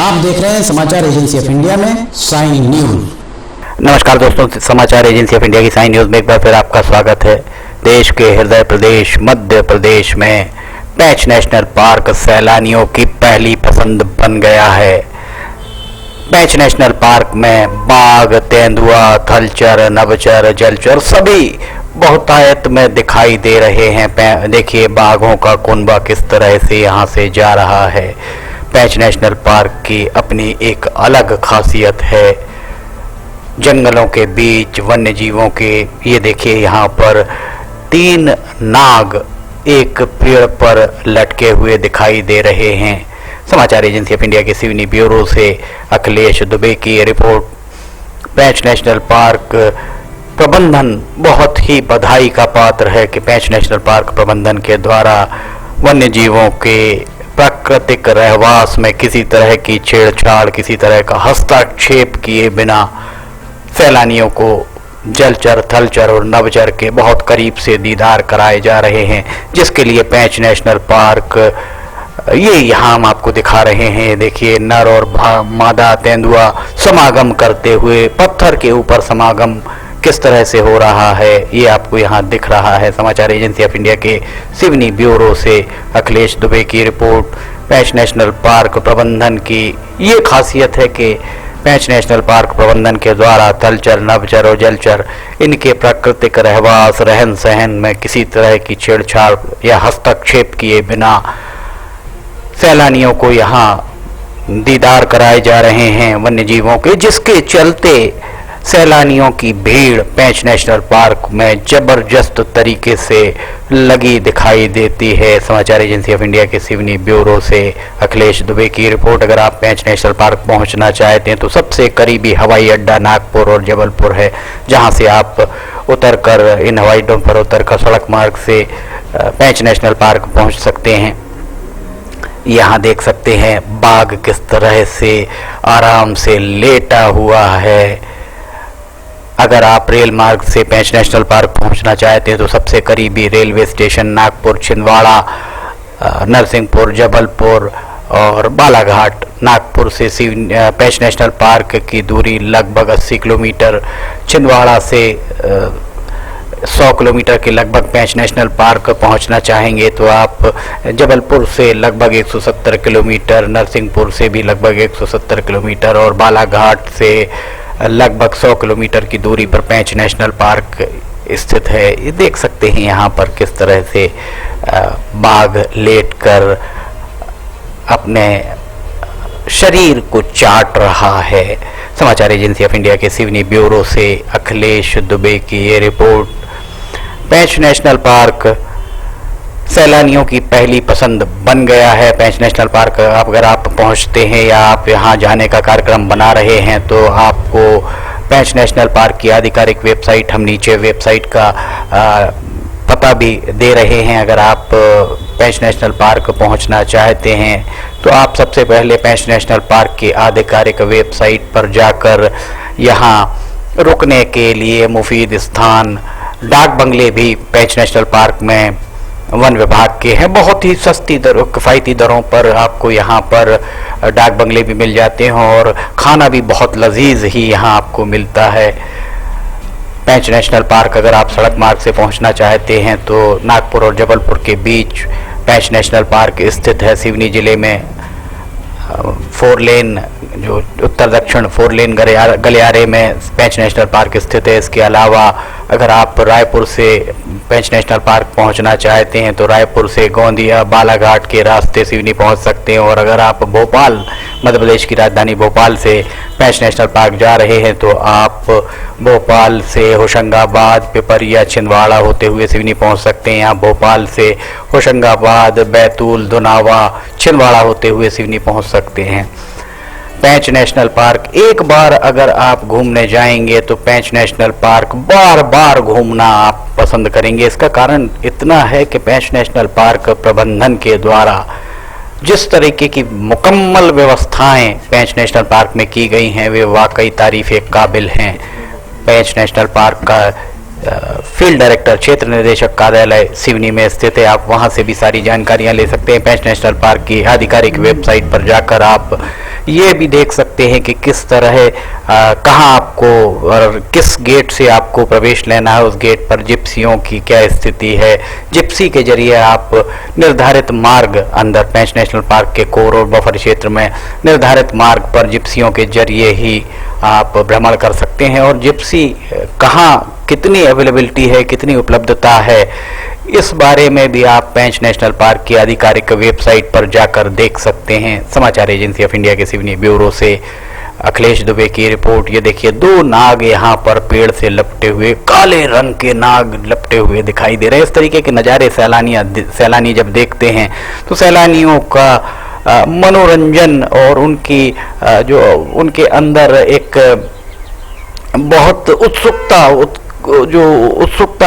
आप देख रहे हैं समाचार एजेंसी ऑफ इंडिया में साइन न्यूज। नमस्कार दोस्तों, समाचार एजेंसी ऑफ इंडिया की साइन न्यूज में एक बार फिर आपका स्वागत है। देश के हृदय प्रदेश मध्य प्रदेश में पेंच नेशनल पार्क सैलानियों की पहली पसंद बन गया है। पेंच नेशनल पार्क में बाघ, तेंदुआ, थलचर, नभचर, जलचर सभी बहुतायत में दिखाई दे रहे हैं। देखिए बाघों का कुनबा किस तरह से यहाँ से जा रहा है। पेंच नेशनल पार्क की अपनी एक अलग खासियत है। जंगलों के बीच वन्य जीवों के, ये देखिए यहाँ पर 3 नाग एक पेड़ पर लटके हुए दिखाई दे रहे हैं। समाचार एजेंसी ऑफ इंडिया के सिवनी ब्यूरो से अखिलेश दुबे की रिपोर्ट। पेंच नेशनल पार्क प्रबंधन बहुत ही बधाई का पात्र है कि पेंच नेशनल पार्क प्रबंधन के द्वारा वन्य जीवों के प्राकृतिक रहवास में किसी तरह की छेड़छाड़, किसी तरह का हस्तक्षेप किए बिना सैलानियों को जलचर, थलचर और नभचर के बहुत करीब से दीदार कराए जा रहे हैं, जिसके लिए पेंच नेशनल पार्क ये यहाँ हम आपको दिखा रहे हैं। देखिए नर और मादा तेंदुआ समागम करते हुए, पत्थर के ऊपर समागम किस तरह से हो रहा है ये आपको यहाँ दिख रहा है। समाचार एजेंसी ऑफ इंडिया के सिवनी ब्यूरो से अखिलेश दुबे की रिपोर्ट। पेंच नेशनल पार्क प्रबंधन की ये खासियत है कि पेंच नेशनल पार्क प्रबंधन के द्वारा थलचर, नभचर और जलचर इनके प्राकृतिक रहवास, रहन सहन में किसी तरह की छेड़छाड़ या हस्तक्षेप किए बिना सैलानियों को यहाँ दीदार कराए जा रहे हैं वन्य जीवों के, जिसके चलते सैलानियों की भीड़ पेंच नेशनल पार्क में जबरदस्त तरीके से लगी दिखाई देती है। समाचार एजेंसी ऑफ इंडिया के सिवनी ब्यूरो से अखिलेश दुबे की रिपोर्ट। अगर आप पेंच नेशनल पार्क पहुंचना चाहते हैं तो सबसे करीबी हवाई अड्डा नागपुर और जबलपुर है, जहां से आप उतरकर इन हवाई अड्डों पर उतरकर सड़क मार्ग से पेंच नेशनल पार्क पहुंच सकते हैं। यहाँ देख सकते हैं बाघ किस तरह से आराम से लेटा हुआ है। अगर आप रेल मार्ग से पेंच नेशनल पार्क पहुंचना चाहते हैं तो सबसे करीबी रेलवे स्टेशन नागपुर, छिंदवाड़ा, नरसिंहपुर, जबलपुर और बालाघाट। नागपुर से पेंच नेशनल पार्क की दूरी लगभग 80 किलोमीटर, छिंदवाड़ा से 100 किलोमीटर के लगभग पेंच नेशनल पार्क पहुंचना चाहेंगे तो आप जबलपुर से लगभग 170 किलोमीटर, नरसिंहपुर से भी लगभग 170 किलोमीटर और बालाघाट से लगभग 100 किलोमीटर की दूरी पर पेंच नेशनल पार्क स्थित है। ये देख सकते हैं यहाँ पर किस तरह से बाघ लेटकर अपने शरीर को चाट रहा है। समाचार एजेंसी ऑफ इंडिया के सिवनी ब्यूरो से अखिलेश दुबे की ये रिपोर्ट। पेंच नेशनल पार्क सैलानियों की पहली पसंद बन गया है। पेंच नेशनल पार्क अगर आप पहुंचते हैं या आप यहां जाने का कार्यक्रम बना रहे हैं तो आपको पेंच नेशनल पार्क की आधिकारिक वेबसाइट, हम नीचे वेबसाइट का पता भी दे रहे हैं। अगर आप पेंच नेशनल पार्क पहुंचना चाहते हैं तो आप सबसे पहले पेंच नेशनल पार्क की आधिकारिक वेबसाइट पर जाकर यहां रुकने के लिए मुफीद स्थान, डाक बंगले भी पेंच नेशनल पार्क में वन विभाग के हैं। बहुत ही सस्ती दरों, किफ़ायती दरों पर आपको यहाँ पर डाक बंगले भी मिल जाते हैं और खाना भी बहुत लजीज ही यहाँ आपको मिलता है। पेंच नेशनल पार्क अगर आप सड़क मार्ग से पहुँचना चाहते हैं तो नागपुर और जबलपुर के बीच पेंच नेशनल पार्क स्थित है। सिवनी जिले में 4 लेन जो उत्तर दक्षिण 4 लेन गलियारे में पेंच नेशनल पार्क स्थित है। इसके अलावा अगर आप रायपुर से पेंच नेशनल पार्क पहुंचना चाहते हैं तो रायपुर से गोंदिया, बालाघाट के रास्ते सिवनी पहुंच सकते हैं। और अगर आप भोपाल, मध्य प्रदेश की राजधानी भोपाल से पेंच नेशनल पार्क जा रहे हैं तो आप भोपाल से होशंगाबाद, पिपरिया, छिंदवाड़ा होते हुए सिवनी पहुंच सकते हैं। यहाँ भोपाल से होशंगाबाद, बैतूल, धुनावा, छिंदवाड़ा होते हुए सिवनी पहुंच सकते हैं। पेंच नेशनल पार्क एक बार अगर आप घूमने जाएंगे तो पेंच नेशनल पार्क बार बार घूमना आप पसंद करेंगे। इसका कारण इतना है कि पेंच नेशनल पार्क प्रबंधन के द्वारा जिस तरीके की मुकम्मल व्यवस्थाएं पेंच नेशनल पार्क में की गई हैं वे वाकई तारीफ काबिल हैं। पेंच नेशनल पार्क का फील्ड डायरेक्टर क्षेत्र निदेशक कार्यालय सिवनी में स्थित है। आप वहां से भी सारी जानकारियां ले सकते हैं। पेंच नेशनल पार्क की आधिकारिक वेबसाइट पर जाकर आप ये भी देख सकते हैं कि किस तरह कहां आपको और किस गेट से आपको प्रवेश लेना है। उस गेट पर जिप्सियों की क्या स्थिति है। जिप्सी के जरिए आप निर्धारित मार्ग अंदर पेंच नेशनल पार्क के कोर और बफर क्षेत्र में निर्धारित मार्ग पर जिप्सियों के जरिए ही आप भ्रमण कर सकते हैं। और जिप्सी कहां कितनी अवेलेबिलिटी है, कितनी उपलब्धता है, इस बारे में भी आप पेंच नेशनल पार्क की आधिकारिक वेबसाइट पर जाकर देख सकते हैं। समाचार एजेंसी ऑफ इंडिया के सिवनी ब्यूरो से अखिलेश दुबे की रिपोर्ट। ये देखिए, 2 नाग यहाँ पर पेड़ से लपटे हुए, काले रंग के नाग लपटे हुए दिखाई दे रहे हैं। इस तरीके के नज़ारे सैलानी जब देखते हैं तो सैलानियों का मनोरंजन और उनकी जो उनके अंदर एक बहुत उत्सुकता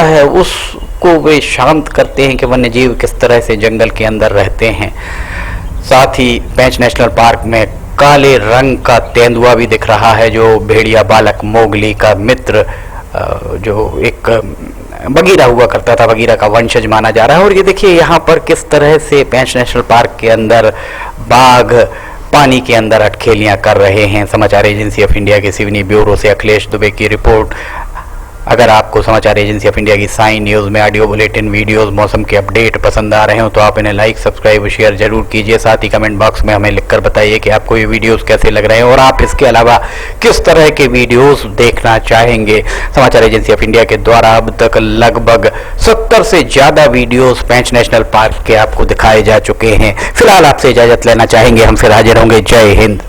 है, उसको वे शांत करते हैं कि वन्य जीव किस तरह से जंगल के अंदर रहते हैं। साथ ही पेंच नेशनल पार्क में काले रंग का तेंदुआ भी दिख रहा है, जो भेड़िया बालक मोगली का मित्र, जो एक बगीरा हुआ करता था, बगीरा का वंशज माना जा रहा है। और ये देखिए यहाँ पर किस तरह से पेंच नेशनल पार्क के अंदर बाघ पानी के अंदर अटखेलियां कर रहे हैं। समाचार एजेंसी ऑफ इंडिया के सिवनी ब्यूरो से अखिलेश दुबे की रिपोर्ट। अगर आपको समाचार एजेंसी ऑफ इंडिया की साइन न्यूज़ में ऑडियो बुलेटिन, वीडियोस, मौसम के अपडेट पसंद आ रहे हो तो आप इन्हें लाइक, सब्सक्राइब और शेयर जरूर कीजिए। साथ ही कमेंट बॉक्स में हमें लिखकर बताइए कि आपको ये वीडियोस कैसे लग रहे हैं और आप इसके अलावा किस तरह के वीडियोस देखना चाहेंगे। समाचार एजेंसी ऑफ इंडिया के द्वारा अब तक लगभग 70 से ज़्यादा वीडियोस पेंच नेशनल पार्क के आपको दिखाए जा चुके हैं। फिलहाल आपसे इजाज़त लेना चाहेंगे, हम फिर हाजिर होंगे। जय हिंद।